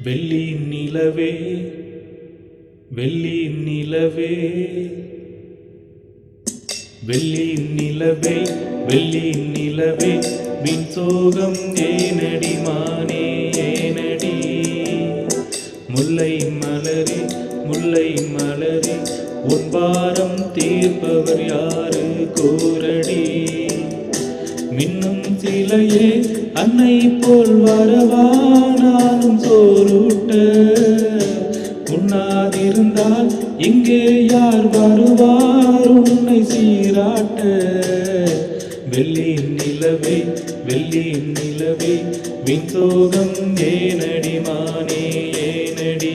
வெள்ளி நிலவே வெள்ளி நிலவே வெள்ளி நிலவே வெள்ளி நிலவே வின் சோகம் ஏனடி மானே ஏனடி முல்லை மலரே முல்லை மலரே உன் பாரம் தீர்ப்பவர் யாரு கூரடி மின்னும் சிலையே அன்னை போல் வரவா நானும் சோறுட்ட உண்ணாதிருந்தால் இங்கே யார் வருவார் உன்னை சீராட்ட வெள்ளி நிலவே வெள்ளி நிலவே வின் சோகம் ஏனடி மானே ஏனடி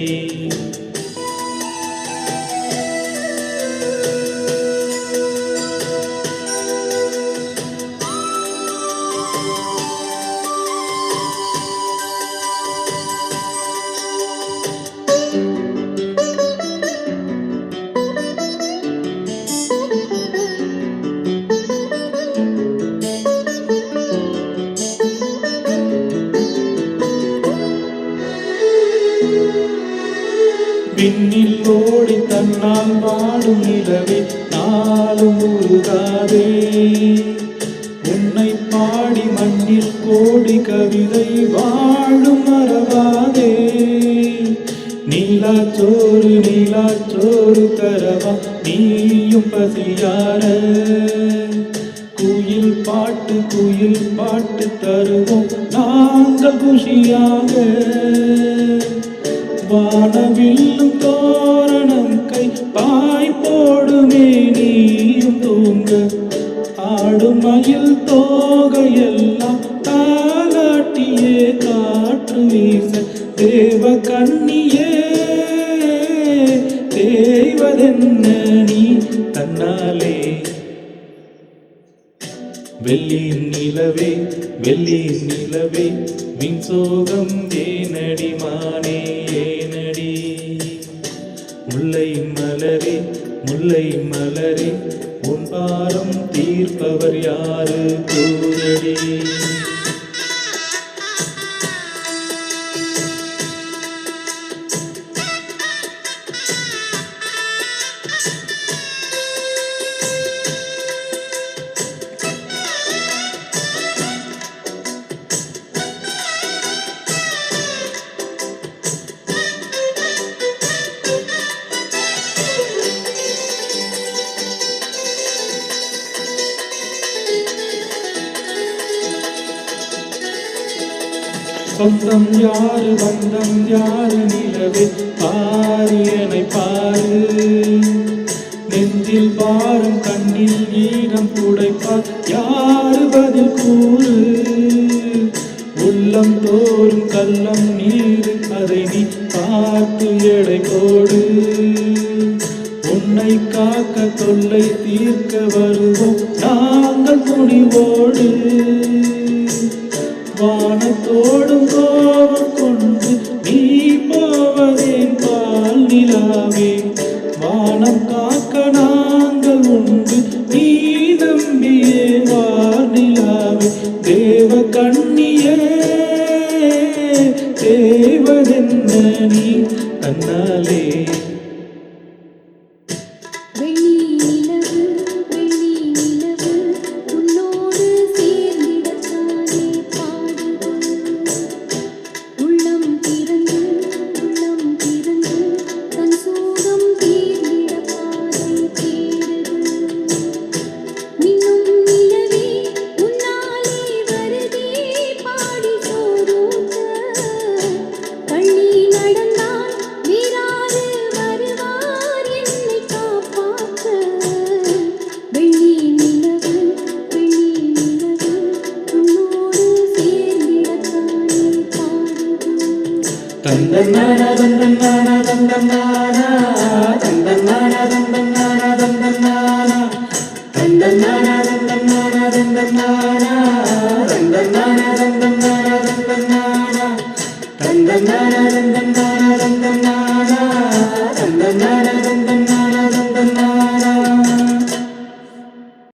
பின்னில் ஓடி தன்னால் வாடும் நிலவே நாளும் உருகாதே உன்னை பாடி மண்ணில் கோடி கவிதை வாழும் மறவாதே நீலாச்சோறு தரவா நீயும் பசியார குயில் பாட்டு தருவோம் நாங்கள் குஷியாக வானவில்லும் தோரணம் கை பாய் போடுமே நீயும் தூங்க ஆடும் மயில் தோகையெல்லாம் தாலாட்டியே காற்று வீச தேவ கண்ணியே தேவதென்ன நீ தன்னாலே வெள்ளி நிலவே வெள்ளி நிலவே வின் சோகம் ஏனடி மானே ஏனடி முல்லை மலரே முல்லை மலரே உன் பாரம் தீர்ப்பவர் யாரு கூரடி சொந்தம் யாரு பந்தம் யாரு நிலவே பாரியனை பாரு நெஞ்சில் பாரம் கண்ணில் ஈரம் துடைப்பார் யாரு பதில் கூறு உள்ளம் தோறும் கள்ளம் நீரு அதை நீ பார்த்து எடை போடு உன்னை காக்க தொல்லை தீர்க்க வருவோம் நாங்கள் துணிவோடு வானத்தோடும் கோபம் கொண்டு நீ போவதேன் பால் நிலாவே வானம் காக்க நாங்கள் உண்டு நீ நம்பியே வார் நிலாவே தேவ கண்ணியே தேவதென்ன நீ தன்னாலே தந்தனானா தந்தனானா தந்தனானா தந்தனானா தந்தனானா தந்தனானா தந்தனானா தந்தனானா தந்தனானா தந்தனானா தந்தனானா தந்தனானா தந்தனானா தந்தனானா தந்தனானா தந்தனானா